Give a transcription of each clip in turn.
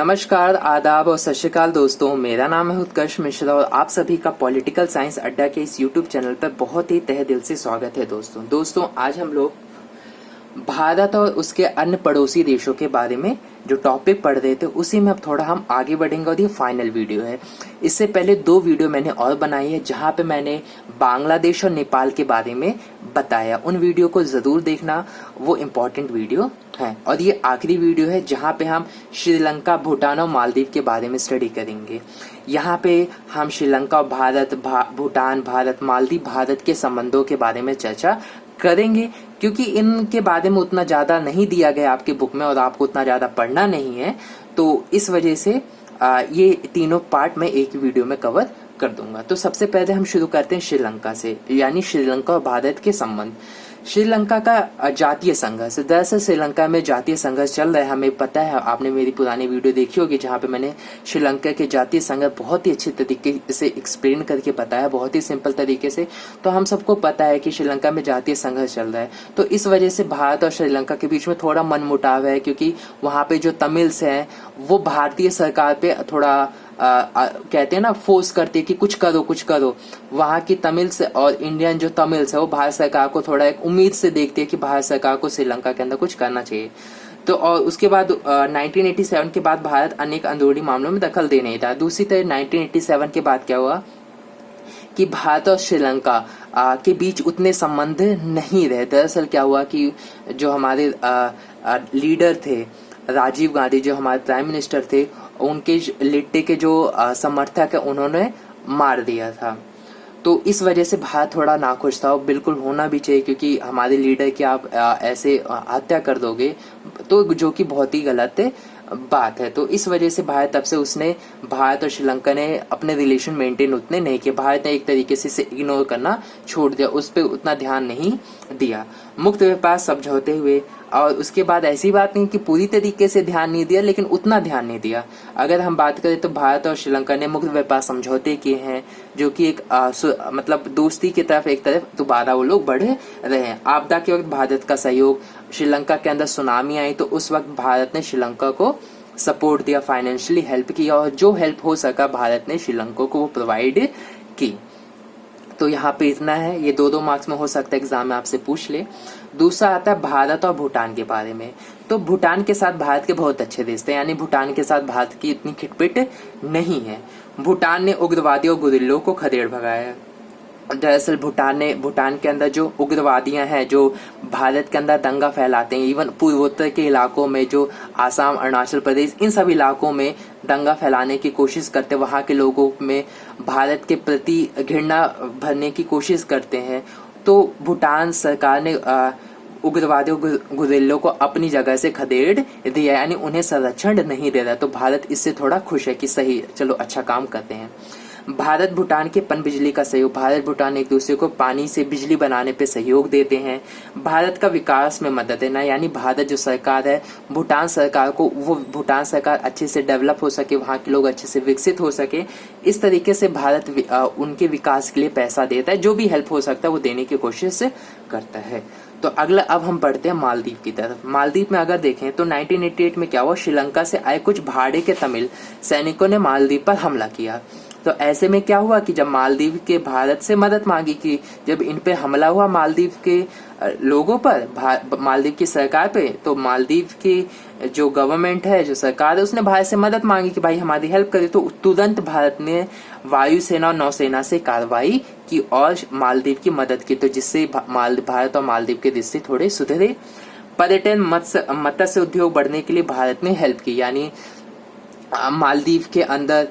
नमस्कार, आदाब और सत श्री अकाल दोस्तों। मेरा नाम है उत्कर्ष मिश्रा और आप सभी का पॉलिटिकल साइंस अड्डा के इस यूट्यूब चैनल पर बहुत ही तहे दिल से स्वागत है। दोस्तों आज हम लोग भारत और उसके अन्य पड़ोसी देशों के बारे में जो टॉपिक पढ़ रहे थे उसी में अब थोड़ा हम आगे बढ़ेंगे और ये फाइनल वीडियो है। इससे पहले 2 वीडियो मैंने और बनाई है जहां पे मैंने बांग्लादेश और नेपाल के बारे में बताया। उन वीडियो को जरूर देखना, वो इम्पोर्टेंट वीडियो है। और ये आखिरी वीडियो है जहां पे हम श्रीलंका, भूटान और मालदीव के बारे में स्टडी करेंगे। यहाँ पे हम श्रीलंका, भारत, भूटान, भारत, मालदीव, भारत के संबंधों के बारे में चर्चा करेंगे क्योंकि इनके बारे में उतना ज्यादा नहीं दिया गया आपकी बुक में और आपको उतना ज्यादा पढ़ना नहीं है, तो इस वजह से ये तीनों पार्ट मैं एक वीडियो में कवर कर दूंगा। तो सबसे पहले हम शुरू करते हैं श्रीलंका से, यानी श्रीलंका और भारत के संबंध। श्रीलंका का जातीय संघर्ष, दरअसल श्रीलंका में जातीय संघर्ष चल रहा है, हमें पता है। आपने मेरी पुरानी वीडियो देखी होगी जहां पे मैंने श्रीलंका के जातीय संघर्ष बहुत ही अच्छे तरीके से एक्सप्लेन करके बताया, बहुत ही सिंपल तरीके से। तो हम सबको पता है कि श्रीलंका में जातीय संघर्ष चल रहा है, तो इस वजह से भारत और श्रीलंका के बीच में थोड़ा मनमुटाव है क्योंकि वहां पे जो तमिल्स हैं वो भारतीय सरकार पे थोड़ा कहते हैं ना, फोर्स करते हैं कि कुछ करो कुछ करो। वहां की तमिल्स और इंडियन जो तमिल्स है वो भारत सरकार को थोड़ा एक उम्मीद से देखते हैं कि भारत सरकार को श्रीलंका के अंदर कुछ करना चाहिए। तो और उसके बाद 1987 के बाद भारत अनेक अंदरूनी मामलों में दखल दे नहीं था। दूसरी तरफ 1987 के बाद क्या हुआ कि भारत और श्रीलंका के बीच उतने संबंध नहीं रहे। दरअसल क्या हुआ कि जो हमारे लीडर थे, राजीव गांधी, जो हमारे प्राइम मिनिस्टर थे, उनके लिट्टे के जो समर्थक है उन्होंने मार दिया था। तो इस वजह से भारत थोड़ा नाखुश था। बिल्कुल होना भी चाहिए क्योंकि हमारे लीडर की आप ऐसे हत्या कर दोगे तो जो कि बहुत ही गलत बात है। तो इस वजह से भारत तब से भारत और श्रीलंका ने अपने रिलेशन मेंटेन उतने नहीं किए। भारत ने एक तरीके से इसे इग्नोर करना छोड़ दिया, उस पर उतना ध्यान नहीं दिया। मुक्त व्यापार समझौते हुए और उसके बाद ऐसी बात नहीं कि पूरी तरीके से ध्यान नहीं दिया, लेकिन उतना ध्यान नहीं दिया। अगर हम बात करें तो भारत और श्रीलंका ने मुक्त व्यापार समझौते किए हैं जो कि एक मतलब दोस्ती की तरफ एक तरफ दोबारा वो लोग बढ़ रहे हैं। आपदा के वक्त भारत का सहयोग, श्रीलंका के अंदर सुनामी आई तो उस वक्त भारत ने श्रीलंका को सपोर्ट दिया, फाइनेंशियली हेल्प किया और जो हेल्प हो सका भारत ने श्रीलंका को वो प्रोवाइड की। तो यहाँ पे इतना है, ये 2-2 मार्क्स में हो सकता है एग्जाम में आपसे पूछ ले। दूसरा आता है भारत और भूटान के बारे में। तो भूटान के साथ भारत के बहुत अच्छे रिश्ते, यानी भूटान के साथ भारत की इतनी खिटपिट नहीं है। भूटान ने उग्रवादियों और गुरिल्लों को खदेड़ भगाया। दरअसल भूटान के अंदर जो उग्रवादियां हैं जो भारत के अंदर दंगा फैलाते हैं, इवन पूर्वोत्तर के इलाकों में जो आसाम, अरुणाचल प्रदेश, इन सब इलाकों में दंगा फैलाने की कोशिश करते, वहां के लोगों में भारत के प्रति घृणा भरने की कोशिश करते हैं। तो भूटान सरकार ने उग्रवादियों गुरिल्लों को अपनी जगह से खदेड़ दिया, यानी उन्हें संरक्षण नहीं दे रहा। तो भारत इससे थोड़ा खुश है कि सही, चलो अच्छा काम करते हैं। भारत भूटान के पनबिजली का सहयोग, भारत भूटान एक दूसरे को पानी से बिजली बनाने पे सहयोग देते हैं। भारत का विकास में मदद देना, यानी भारत जो सरकार है भूटान सरकार को, वो भूटान सरकार अच्छे से डेवलप हो सके, वहाँ के लोग अच्छे से विकसित हो सके, इस तरीके से भारत उनके विकास के लिए पैसा देता है। जो भी हेल्प हो सकता है वो देने की कोशिश करता है। तो अगला अब हम बढ़ते हैं मालदीव की तरफ। मालदीव में अगर देखें तो 1988 में क्या हुआ, श्रीलंका से आए कुछ भाड़े के तमिल सैनिकों ने मालदीव पर हमला किया। तो ऐसे में क्या हुआ कि जब मालदीव के भारत से मदद मांगी कि जब इन पे हमला हुआ मालदीव के लोगों पर, मालदीव की सरकार पे, तो मालदीव की जो गवर्नमेंट है, जो सरकार है, उसने भारत से मदद मांगी कि भाई हमारी हेल्प करे। तो तुरंत भारत ने वायुसेना और नौसेना से कार्रवाई की और मालदीव की मदद की, तो जिससे भारत और मालदीव के रिश्ते थोड़े सुधरे। पर्यटन, मत्स्य उद्योग बढ़ने के लिए भारत ने हेल्प की, यानी मालदीव के अंदर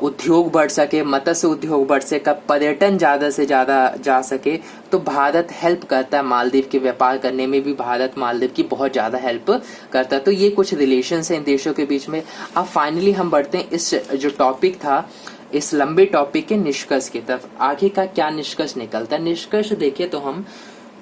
उद्योग बढ़ सके, मत्स्य उद्योग बढ़ सके, पर्यटन ज्यादा से ज्यादा जा सके, तो भारत हेल्प करता है। मालदीव के व्यापार करने में भी भारत मालदीव की बहुत ज्यादा हेल्प करता है। तो ये कुछ रिलेशंस हैं इन देशों के बीच में। अब फाइनली हम बढ़ते हैं इस जो टॉपिक था, इस लंबे टॉपिक के निष्कर्ष की तरफ। आगे का क्या निष्कर्ष निकलता है, निष्कर्ष देखिए तो हम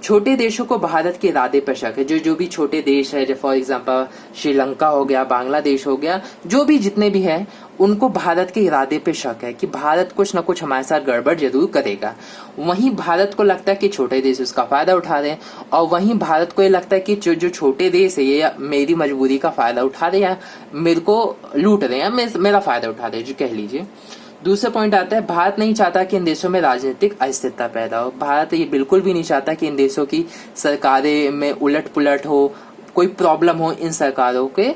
छोटे देशों को भारत के इरादे पर शक है। जो भी छोटे देश है, जैसे फॉर एग्जांपल श्रीलंका हो गया, बांग्लादेश हो गया, जो भी जितने भी हैं, उनको भारत के इरादे पे शक है कि भारत कुछ न कुछ हमारे साथ गड़बड़ जरूर करेगा। वहीं भारत को लगता है कि छोटे देश उसका फायदा उठा रहे हैं, और वहीं भारत को ये लगता है कि जो छोटे देश है ये मेरी मजबूरी का फायदा उठा रहे हैं, मेरे को लूट रहे हैं, मेरा फायदा उठा रहे हैं, जो कह लीजिए। दूसरा पॉइंट आता है, भारत नहीं चाहता कि इन देशों में राजनीतिक अस्थिरता पैदा हो। भारत ये बिल्कुल भी नहीं चाहता कि इन देशों की सरकारें में उलट पुलट हो, कोई प्रॉब्लम हो इन सरकारों के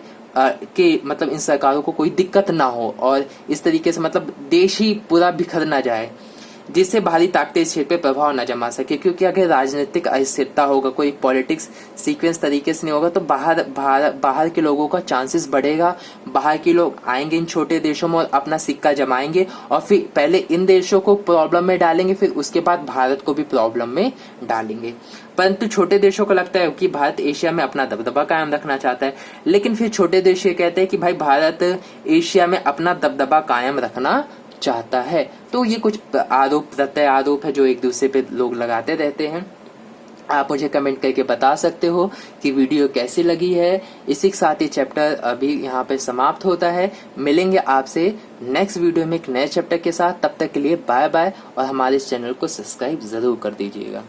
मतलब इन सरकारों को कोई दिक्कत ना हो, और इस तरीके से मतलब देश ही पूरा बिखर ना जाए, जिससे बाहरी ताकतें इस क्षेत्र पे प्रभाव न जमा सके। क्योंकि अगर राजनीतिक अस्थिरता होगा, कोई पॉलिटिक्स सीक्वेंस तरीके से नहीं होगा, तो बाहर के लोगों का चांसेस बढ़ेगा। बाहर के लोग आएंगे इन छोटे देशों में और अपना सिक्का जमाएंगे, और फिर पहले इन देशों को प्रॉब्लम में डालेंगे, फिर उसके बाद भारत को भी प्रॉब्लम में डालेंगे। परंतु छोटे देशों को लगता है कि भारत एशिया में अपना दबदबा कायम रखना चाहता है, लेकिन फिर छोटे देश ये कहते हैं कि भाई भारत एशिया में अपना दबदबा कायम रखना चाहता है। तो ये कुछ प्रत्यय आरोप है जो एक दूसरे पे लोग लगाते रहते हैं। आप मुझे कमेंट करके बता सकते हो कि वीडियो कैसी लगी है। इसी के साथ ये चैप्टर अभी यहाँ पे समाप्त होता है। मिलेंगे आपसे नेक्स्ट वीडियो में एक नए चैप्टर के साथ। तब तक के लिए बाय बाय, और हमारे इस चैनल को सब्सक्राइब जरूर कर दीजिएगा।